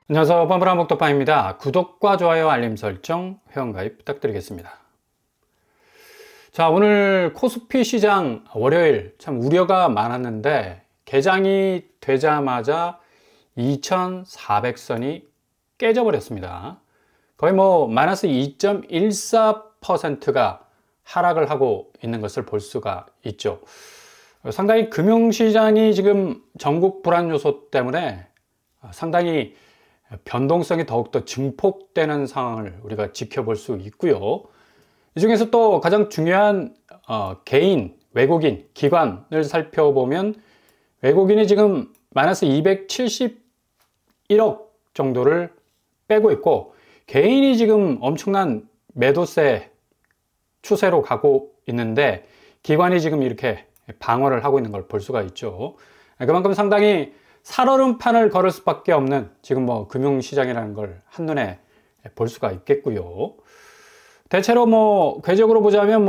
안녕하세요. 뻔뻔한 목독파입니다. 구독과 좋아요, 알림 설정, 회원가입 부탁드리겠습니다. 자, 오늘 코스피 시장 월요일 참 우려가 많았는데 개장이 되자마자 2400선이 깨져버렸습니다. 거의 마이너스 2.14%가 하락을 하고 있는 것을 볼 수가 있죠. 상당히 금융시장이 지금 전국 불안 요소 때문에 상당히 변동성이 더욱더 증폭되는 상황을 우리가 지켜볼 수 있고요. 이 중에서 또 가장 중요한 개인, 외국인, 기관을 살펴보면 외국인이 지금 마이너스 271억 정도를 빼고 있고 개인이 지금 엄청난 매도세 추세로 가고 있는데 기관이 지금 이렇게 방어를 하고 있는 걸 볼 수가 있죠. 그만큼 상당히 살얼음판을 걸을 수밖에 없는 지금 금융시장이라는 걸 한눈에 볼 수가 있겠고요. 대체로 궤적으로 보자면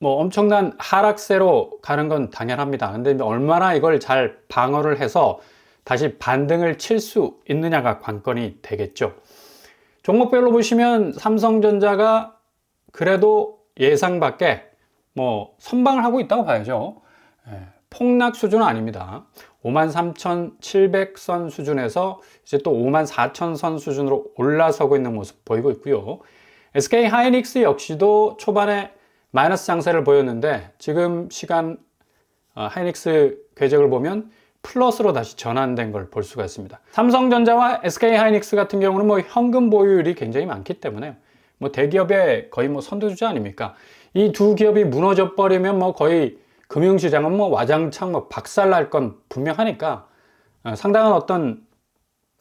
엄청난 하락세로 가는 건 당연합니다. 근데 얼마나 이걸 잘 방어를 해서 다시 반등을 칠 수 있느냐가 관건이 되겠죠. 종목별로 보시면 삼성전자가 그래도 예상 밖에 선방을 하고 있다고 봐야죠. 폭락 수준은 아닙니다. 53,700선 수준에서 이제 또 54,000선 수준으로 올라서고 있는 모습 보이고 있고요. SK 하이닉스 역시도 초반에 마이너스 장세를 보였는데 지금 시간 하이닉스 궤적을 보면 플러스로 다시 전환된 걸 볼 수가 있습니다. 삼성전자와 SK 하이닉스 같은 경우는 현금 보유율이 굉장히 많기 때문에 대기업의 거의 선두주자 아닙니까? 이 두 기업이 무너져 버리면 거의 금융시장은 와장창 박살날 건 분명하니까 상당한 어떤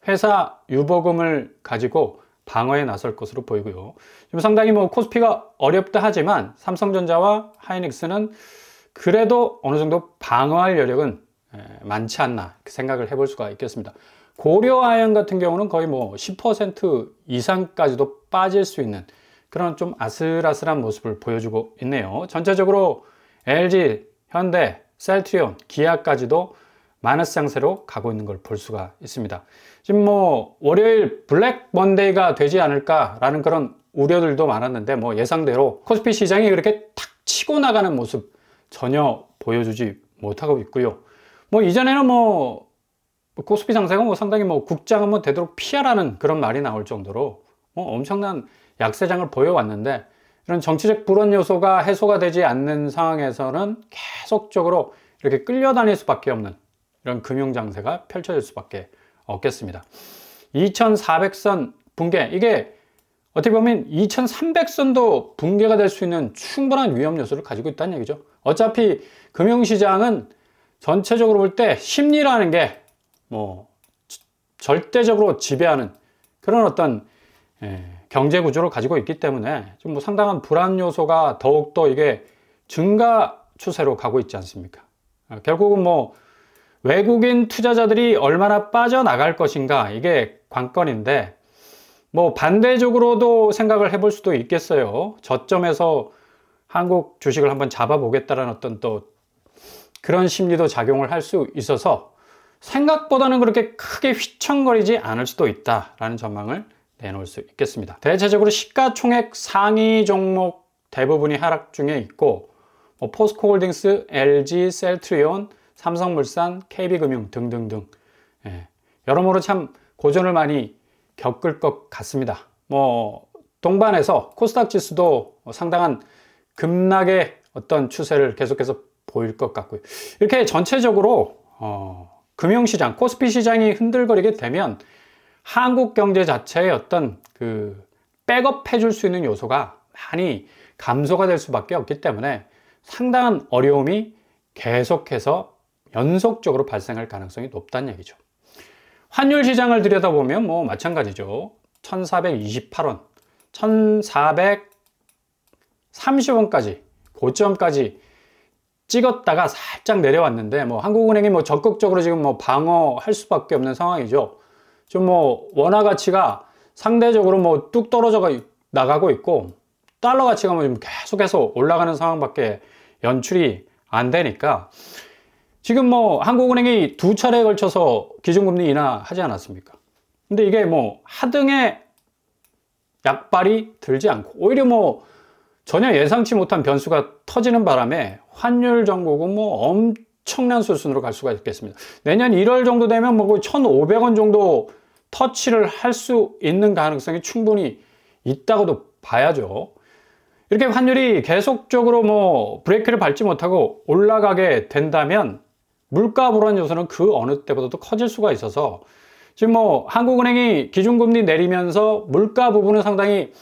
회사 유보금을 가지고 방어에 나설 것으로 보이고요. 지금 상당히 코스피가 어렵다 하지만 삼성전자와 하이닉스는 그래도 어느 정도 방어할 여력은 많지 않나 생각을 해볼 수가 있겠습니다. 고려아연 같은 경우는 거의 10% 이상까지도 빠질 수 있는 그런 좀 아슬아슬한 모습을 보여주고 있네요. 전체적으로 LG, 현대, 셀트리온, 기아까지도 마이너스 장세로 가고 있는 걸 볼 수가 있습니다. 지금 월요일 블랙 먼데이가 되지 않을까라는 그런 우려들도 많았는데 예상대로 코스피 시장이 그렇게 탁 치고 나가는 모습 전혀 보여주지 못하고 있고요. 이전에는 코스피 장세가 상당히 국장은 되도록 피하라는 그런 말이 나올 정도로 엄청난 약세장을 보여왔는데 이런 정치적 불안 요소가 해소가 되지 않는 상황에서는 계속적으로 이렇게 끌려다닐 수밖에 없는 이런 금융장세가 펼쳐질 수밖에 없겠습니다. 2400선 붕괴, 이게 어떻게 보면 2300선도 붕괴가 될 수 있는 충분한 위험 요소를 가지고 있다는 얘기죠. 어차피 금융시장은 전체적으로 볼 때 심리라는 게 절대적으로 지배하는 그런 어떤 경제 구조를 가지고 있기 때문에 좀 상당한 불안 요소가 더욱더 이게 증가 추세로 가고 있지 않습니까? 결국은 외국인 투자자들이 얼마나 빠져나갈 것인가 이게 관건인데 반대적으로도 생각을 해볼 수도 있겠어요. 저점에서 한국 주식을 한번 잡아보겠다는 어떤 또 그런 심리도 작용을 할 수 있어서 생각보다는 그렇게 크게 휘청거리지 않을 수도 있다라는 전망을 내놓을 수 있겠습니다. 대체적으로 시가총액 상위 종목 대부분이 하락 중에 있고 포스코홀딩스, LG, 셀트리온, 삼성물산, KB금융 등등등 여러모로 참 고전을 많이 겪을 것 같습니다. 동반해서 코스닥 지수도 상당한 급락의 어떤 추세를 계속해서 보일 것 같고요. 이렇게 전체적으로 금융시장, 코스피 시장이 흔들거리게 되면 한국 경제 자체의 어떤 백업 해줄 수 있는 요소가 많이 감소가 될 수밖에 없기 때문에 상당한 어려움이 계속해서 연속적으로 발생할 가능성이 높다는 얘기죠. 환율 시장을 들여다보면 마찬가지죠. 1428원, 1430원까지 고점까지 찍었다가 살짝 내려왔는데 한국은행이 적극적으로 지금 방어할 수밖에 없는 상황이죠. 좀 원화 가치가 상대적으로 뚝 떨어져 나가고 있고 달러 가치가 계속해서 올라가는 상황밖에 연출이 안 되니까 지금 한국은행이 두 차례에 걸쳐서 기준금리 인하하지 않았습니까? 근데 이게 뭐 하등의 약발이 들지 않고 오히려 뭐 전혀 예상치 못한 변수가 터지는 바람에 환율 정국은 뭐 엄청난 수순으로 갈 수가 있겠습니다. 내년 1월 정도 되면 뭐 1,500원 정도 터치를 할 수 있는 가능성이 충분히 있다고도 봐야죠. 이렇게 환율이 계속적으로 뭐 브레이크를 밟지 못하고 올라가게 된다면 물가 불안 요소는 그 어느 때보다도 커질 수가 있어서 지금 뭐 한국은행이 기준금리 내리면서 물가 부분은 상당히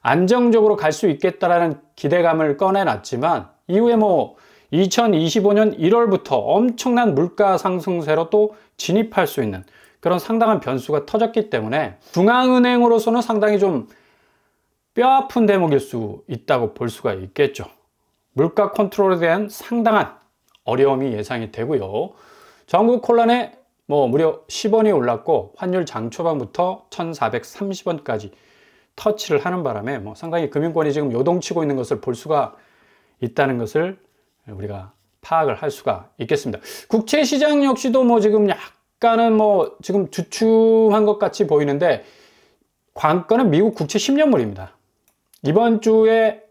안정적으로 갈 수 있겠다라는 기대감을 꺼내놨지만 이후에 뭐 2025년 1월부터 엄청난 물가 상승세로 또 진입할 수 있는 그런 상당한 변수가 터졌기 때문에 중앙은행으로서는 상당히 좀 뼈아픈 대목일 수 있다고 볼 수가 있겠죠. 물가 컨트롤에 대한 상당한 어려움이 예상이 되고요. 전국 콜란에 뭐 무려 10원이 올랐고 환율 장 초반부터 1,430원까지 터치를 하는 바람에 뭐 상당히 금융권이 지금 요동치고 있는 것을 볼 수가 있다는 것을 우리가 파악을 할 수가 있겠습니다. 국채 시장 역시도 뭐 지금 약간은 뭐 지금 주춤한 것 같이 보이는데 관건은 미국 국채 10년물입니다. 이번 주에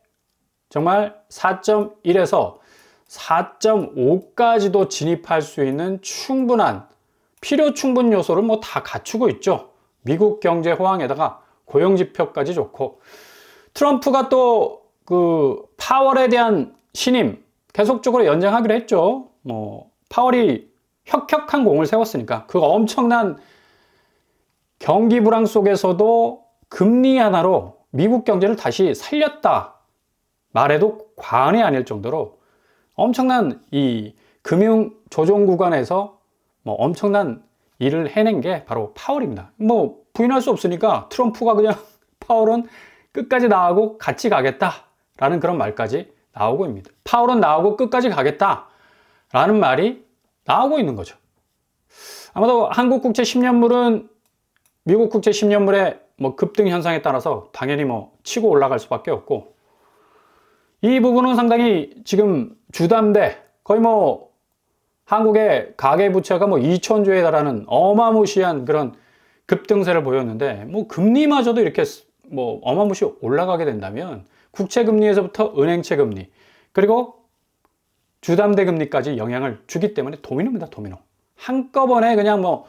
정말 4.1에서 4.5까지도 진입할 수 있는 충분한 필요 충분 요소를 뭐 다 갖추고 있죠. 미국 경제 호황에다가 고용 지표까지 좋고 트럼프가 또 그 파월에 대한 신임 계속적으로 연장하기로 했죠. 뭐 파월이 혁혁한 공을 세웠으니까 그 엄청난 경기 불황 속에서도 금리 하나로 미국 경제를 다시 살렸다 말해도 과언이 아닐 정도로 엄청난 이 금융 조정 구간에서 뭐 엄청난 일을 해낸 게 바로 파월입니다. 뭐 부인할 수 없으니까 트럼프가 그냥 파월은 끝까지 나가고 같이 가겠다라는 그런 말까지 나오고 있습니다. 파월은 나오고 끝까지 가겠다라는 말이 나오고 있는 거죠. 아마도 한국 국채 10년물은 미국 국채 10년물의 뭐 급등 현상에 따라서 당연히 뭐 치고 올라갈 수밖에 없고 이 부분은 상당히 지금 주담대 거의 뭐 한국의 가계부채가 뭐 2천조에 달하는 어마무시한 그런 급등세를 보였는데 뭐 금리마저도 이렇게 뭐 어마무시 올라가게 된다면 국채 금리에서부터 은행채 금리 그리고 주담대 금리까지 영향을 주기 때문에 도미노입니다. 도미노. 한꺼번에 그냥 뭐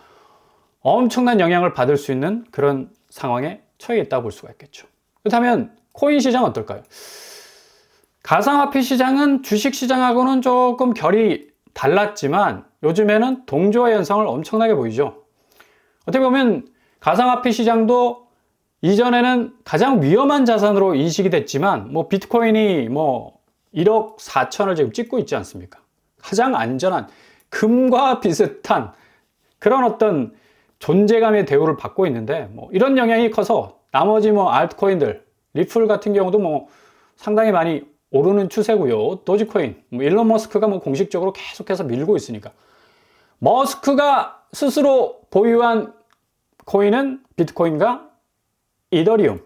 엄청난 영향을 받을 수 있는 그런 상황에 처해 있다고 볼 수가 있겠죠. 그렇다면 코인 시장 어떨까요? 가상화폐 시장은 주식 시장하고는 조금 결이 달랐지만 요즘에는 동조화 현상을 엄청나게 보이죠. 어떻게 보면 가상화폐 시장도 이전에는 가장 위험한 자산으로 인식이 됐지만 뭐 비트코인이 뭐 1억 4천을 지금 찍고 있지 않습니까? 가장 안전한 금과 비슷한 그런 어떤 존재감의 대우를 받고 있는데 뭐 이런 영향이 커서 나머지 뭐 알트코인들 리플 같은 경우도 뭐 상당히 많이 오르는 추세고요. 도지코인 뭐 일론 머스크가 뭐 공식적으로 계속해서 밀고 있으니까 머스크가 스스로 보유한 코인은 비트코인과 이더리움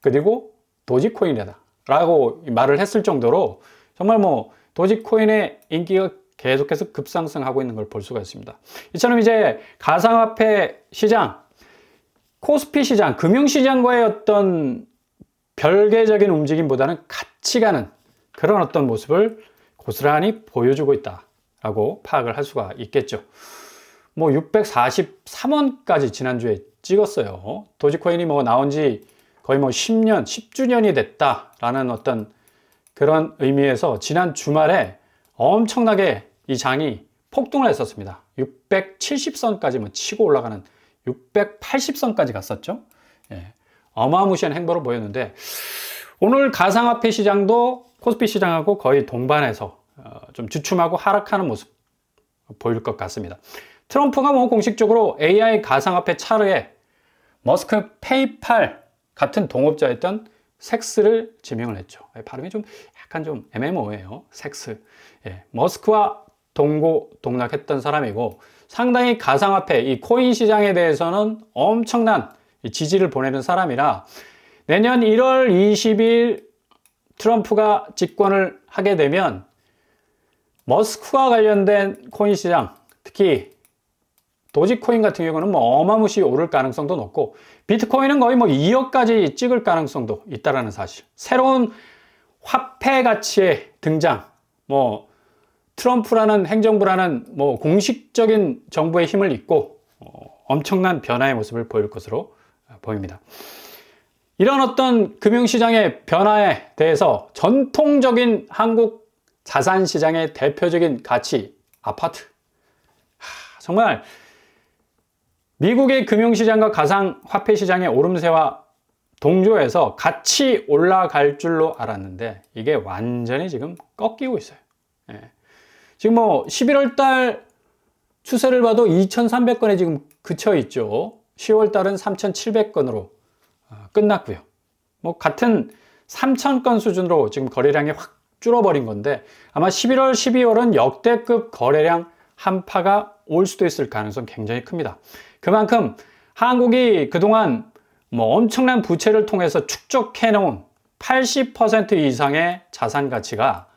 그리고 도지코인이다 라고 말을 했을 정도로 정말 뭐 도지코인의 인기가 계속해서 급상승하고 있는 걸 볼 수가 있습니다. 이처럼 이제 가상화폐 시장, 코스피 시장, 금융시장과의 어떤 별개적인 움직임보다는 같이 가는 그런 어떤 모습을 고스란히 보여주고 있다라고 파악을 할 수가 있겠죠. 뭐 643원까지 지난주에 찍었어요. 도지코인이 뭐 나온 지 거의 뭐 10년, 10주년이 됐다라는 어떤 그런 의미에서 지난 주말에 엄청나게 이 장이 폭등을 했었습니다. 670선까지 뭐 치고 올라가는 680선까지 갔었죠. 예, 어마무시한 행보를 보였는데 오늘 가상화폐 시장도 코스피 시장하고 거의 동반해서 좀 주춤하고 하락하는 모습 보일 것 같습니다. 트럼프가 뭐 공식적으로 AI 가상화폐 차르에 머스크 페이팔 같은 동업자였던 섹스를 지명을 했죠. 발음이 좀 약간 좀 애매모호해요. 섹스. 예, 머스크와 동고동락했던 사람이고 상당히 가상화폐 이 코인 시장에 대해서는 엄청난 지지를 보내는 사람이라 내년 1월 20일 트럼프가 집권을 하게 되면 머스크와 관련된 코인 시장 특히 도지코인 같은 경우는 뭐 어마무시 오를 가능성도 높고, 비트코인은 거의 뭐 2억까지 찍을 가능성도 있다라는 사실. 새로운 화폐 가치의 등장, 뭐 트럼프라는 행정부라는 뭐 공식적인 정부의 힘을 잇고 엄청난 변화의 모습을 보일 것으로 보입니다. 이런 어떤 금융시장의 변화에 대해서 전통적인 한국 자산시장의 대표적인 가치, 아파트. 정말 미국의 금융시장과 가상화폐시장의 오름세와 동조해서 같이 올라갈 줄로 알았는데 이게 완전히 지금 꺾이고 있어요. 지금 뭐 11월 달 추세를 봐도 2,300건에 지금 그쳐 있죠. 10월 달은 3,700건으로 끝났고요. 뭐 같은 3,000건 수준으로 지금 거래량이 확 줄어버린 건데 아마 11월, 12월은 역대급 거래량 한파가 올 수도 있을 가능성 굉장히 큽니다. 그만큼 한국이 그동안 뭐 엄청난 부채를 통해서 축적해 놓은 80% 이상의 자산 가치가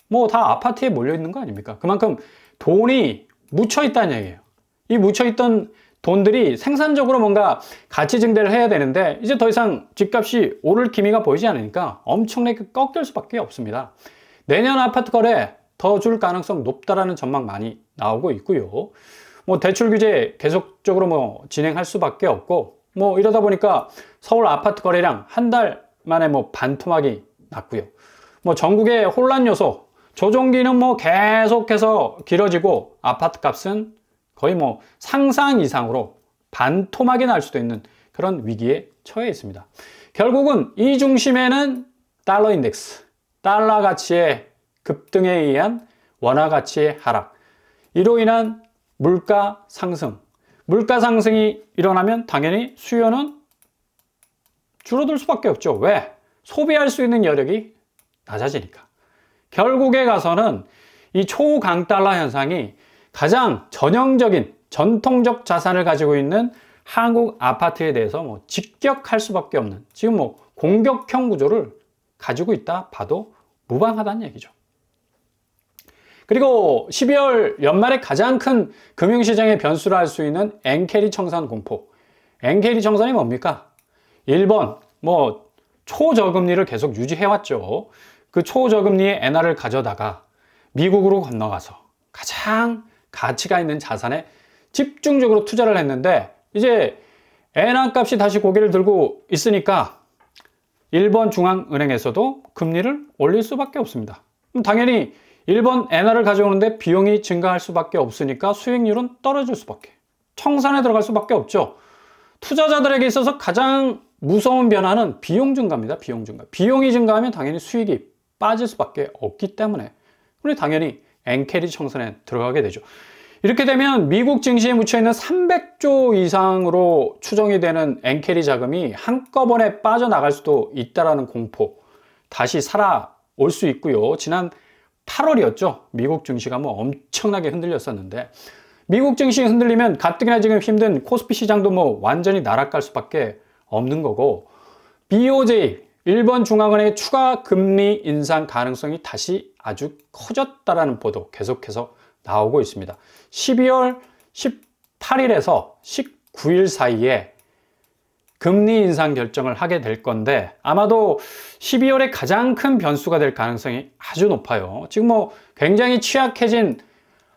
뭐 다 아파트에 몰려 있는 거 아닙니까? 그만큼 돈이 묻혀 있다는 얘기예요. 이 묻혀 있던 돈들이 생산적으로 뭔가 가치 증대를 해야 되는데 이제 더 이상 집값이 오를 기미가 보이지 않으니까 엄청나게 꺾일 수밖에 없습니다. 내년 아파트 거래 더 줄 가능성 높다라는 전망 많이 나오고 있고요. 뭐 대출 규제 계속적으로 뭐 진행할 수밖에 없고 뭐 이러다 보니까 서울 아파트 거래량 한 달 만에 뭐 반토막이 났고요. 뭐 전국의 혼란 요소, 조정기는 뭐 계속해서 길어지고 아파트 값은 거의 뭐 상상 이상으로 반토막이 날 수도 있는 그런 위기에 처해 있습니다. 결국은 이 중심에는 달러 인덱스, 달러 가치의 급등에 의한 원화 가치의 하락, 이로 인한 물가 상승, 물가 상승이 일어나면 당연히 수요는 줄어들 수밖에 없죠. 왜? 소비할 수 있는 여력이 낮아지니까. 결국에 가서는 이 초강달러 현상이 가장 전형적인 전통적 자산을 가지고 있는 한국 아파트에 대해서 뭐 직격할 수밖에 없는 지금 뭐 공격형 구조를 가지고 있다 봐도 무방하다는 얘기죠. 그리고 12월 연말에 가장 큰 금융시장의 변수를 할 수 있는 엔캐리 청산 공포. 엔캐리 청산이 뭡니까? 일본 뭐 초저금리를 계속 유지해왔죠. 그 초저금리의 엔화를 가져다가 미국으로 건너가서 가장 가치가 있는 자산에 집중적으로 투자를 했는데 이제 엔화 값이 다시 고개를 들고 있으니까 일본 중앙은행에서도 금리를 올릴 수밖에 없습니다. 그럼 당연히 일본 엔화를 가져오는데 비용이 증가할 수밖에 없으니까 수익률은 떨어질 수밖에, 청산에 들어갈 수밖에 없죠. 투자자들에게 있어서 가장 무서운 변화는 비용 증가입니다. 비용 증가. 비용이 증가하면 당연히 수익이 빠질 수밖에 없기 때문에 우리 당연히 엔캐리 청산에 들어가게 되죠. 이렇게 되면 미국 증시에 묻혀있는 300조 이상으로 추정이 되는 엔캐리 자금이 한꺼번에 빠져나갈 수도 있다는 공포 다시 살아올 수 있고요. 지난 8월이었죠. 미국 증시가 뭐 엄청나게 흔들렸었는데 미국 증시 흔들리면 가뜩이나 지금 힘든 코스피 시장도 뭐 완전히 날아갈 수밖에 없는 거고 BOJ, 일본 중앙은행의 추가 금리 인상 가능성이 다시 아주 커졌다라는 보도 계속해서 나오고 있습니다. 12월 18일에서 19일 사이에 금리 인상 결정을 하게 될 건데 아마도 12월에 가장 큰 변수가 될 가능성이 아주 높아요. 지금 뭐 굉장히 취약해진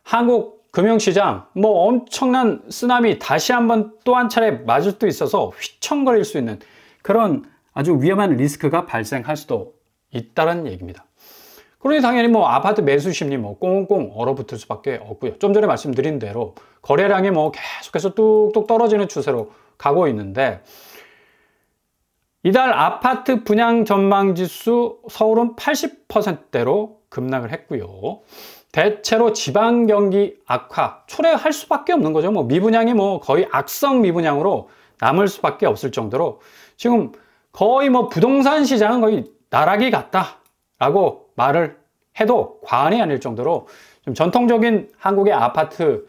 한국 금융시장 뭐 엄청난 쓰나미 다시 한번 또 한 차례 맞을 수도 있어서 휘청거릴 수 있는 그런 아주 위험한 리스크가 발생할 수도 있다는 얘기입니다. 그러니 당연히 뭐 아파트 매수 심리 뭐 꽁꽁 얼어붙을 수밖에 없고요. 좀 전에 말씀드린 대로 거래량이 뭐 계속해서 뚝뚝 떨어지는 추세로 가고 있는데 이달 아파트 분양 전망 지수 서울은 80%대로 급락을 했고요. 대체로 지방 경기 악화 초래할 수밖에 없는 거죠. 뭐 미분양이 뭐 거의 악성 미분양으로 남을 수밖에 없을 정도로 지금 거의 뭐 부동산 시장은 거의 나락이 같다라고 말을 해도 과언이 아닐 정도로 좀 전통적인 한국의 아파트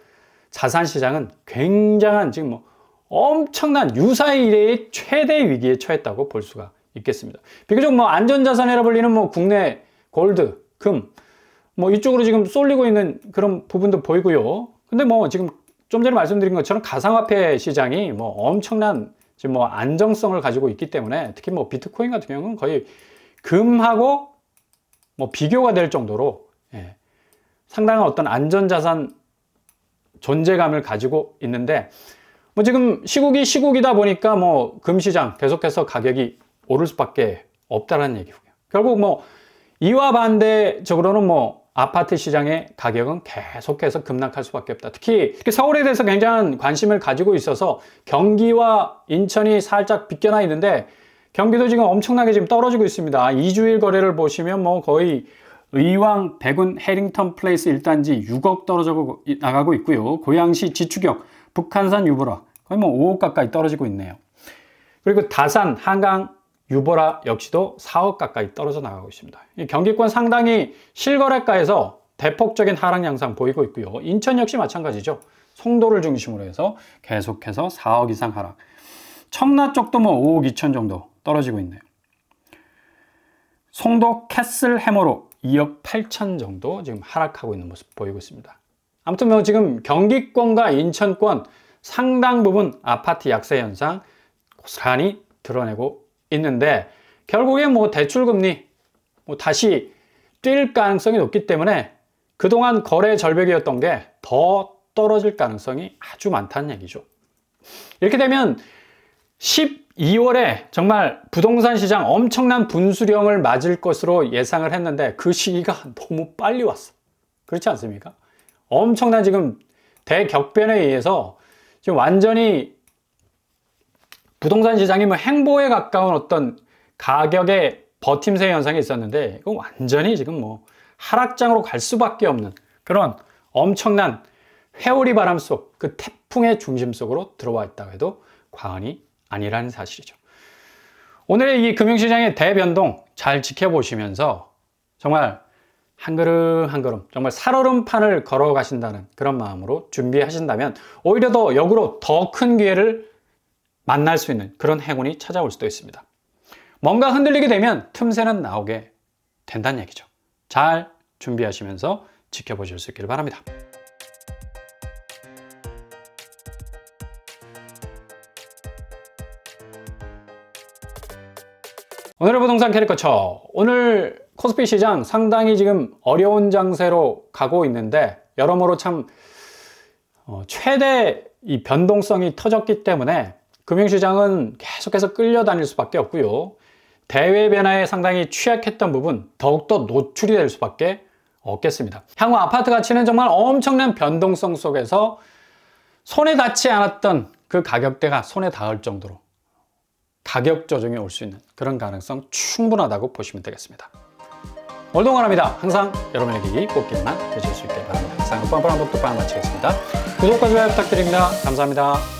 자산 시장은 굉장한 지금 뭐 엄청난 유사의 이래의 최대 위기에 처했다고 볼 수가 있겠습니다. 비교적 뭐 안전자산이라 불리는 뭐 국내 골드, 금, 뭐 이쪽으로 지금 쏠리고 있는 그런 부분도 보이고요. 근데 뭐 지금 좀 전에 말씀드린 것처럼 가상화폐 시장이 뭐 엄청난 지금 뭐 안정성을 가지고 있기 때문에 특히 뭐 비트코인 같은 경우는 거의 금하고 뭐 비교가 될 정도로 상당한 어떤 안전자산 존재감을 가지고 있는데 뭐 지금 시국이다 보니까 뭐 금시장 계속해서 가격이 오를 수밖에 없다는 얘기고요. 결국 뭐 이와 반대적으로는 뭐 아파트 시장의 가격은 계속해서 급락할 수밖에 없다. 특히 서울에 대해서 굉장한 관심을 가지고 있어서 경기와 인천이 살짝 비껴나 있는데 경기도 지금 엄청나게 지금 떨어지고 있습니다. 2주일 거래를 보시면 뭐 거의 의왕, 백운, 해링턴 플레이스 1단지 6억 떨어져 나가고 있고요. 고양시 지추격, 북한산 유보라 거의 뭐 5억 가까이 떨어지고 있네요. 그리고 다산, 한강 유보라 역시도 4억 가까이 떨어져 나가고 있습니다. 경기권 상당히 실거래가에서 대폭적인 하락 양상 보이고 있고요. 인천 역시 마찬가지죠. 송도를 중심으로 해서 계속해서 4억 이상 하락. 청라 쪽도 뭐 5억 2천 정도 떨어지고 있네요. 송도 캐슬 해머로 2억 8천 정도 지금 하락하고 있는 모습 보이고 있습니다. 아무튼 뭐 지금 경기권과 인천권 상당 부분 아파트 약세 현상 고스란히 드러내고 있는데 결국에 뭐 대출금리 뭐 다시 뛸 가능성이 높기 때문에 그동안 거래 절벽이었던 게 더 떨어질 가능성이 아주 많다는 얘기죠. 이렇게 되면 12월에 정말 부동산 시장 엄청난 분수령을 맞을 것으로 예상을 했는데 그 시기가 너무 빨리 왔어. 그렇지 않습니까? 엄청난 지금 대격변에 의해서 지금 완전히 부동산 시장이 뭐 행보에 가까운 어떤 가격의 버팀새 현상이 있었는데 이건 완전히 지금 뭐 하락장으로 갈 수밖에 없는 그런 엄청난 회오리 바람 속 그 태풍의 중심 속으로 들어와 있다고 해도 과언이 아니라는 사실이죠. 오늘의 이 금융시장의 대변동 잘 지켜보시면서 정말 한 걸음 한 걸음 정말 살얼음판을 걸어가신다는 그런 마음으로 준비하신다면 오히려 더 역으로 더 큰 기회를 만날 수 있는 그런 행운이 찾아올 수도 있습니다. 뭔가 흔들리게 되면 틈새는 나오게 된다는 얘기죠. 잘 준비하시면서 지켜보실 수 있기를 바랍니다. 오늘의 부동산 캐리커처. 오늘 코스피 시장 상당히 지금 어려운 장세로 가고 있는데 여러모로 참 최대 이 변동성이 터졌기 때문에 금융시장은 계속해서 끌려다닐 수밖에 없고요. 대외 변화에 상당히 취약했던 부분 더욱더 노출이 될 수밖에 없겠습니다. 향후 아파트 가치는 정말 엄청난 변동성 속에서 손에 닿지 않았던 그 가격대가 손에 닿을 정도로 가격 조정이 올 수 있는 그런 가능성 충분하다고 보시면 되겠습니다. 오늘도 응원합니다. 항상 여러분의 길이 꽃길만 되실 수 있게 바랍니다. 항상 뻔뻔한 독도빵 마치겠습니다. 구독과 좋아요 부탁드립니다. 감사합니다.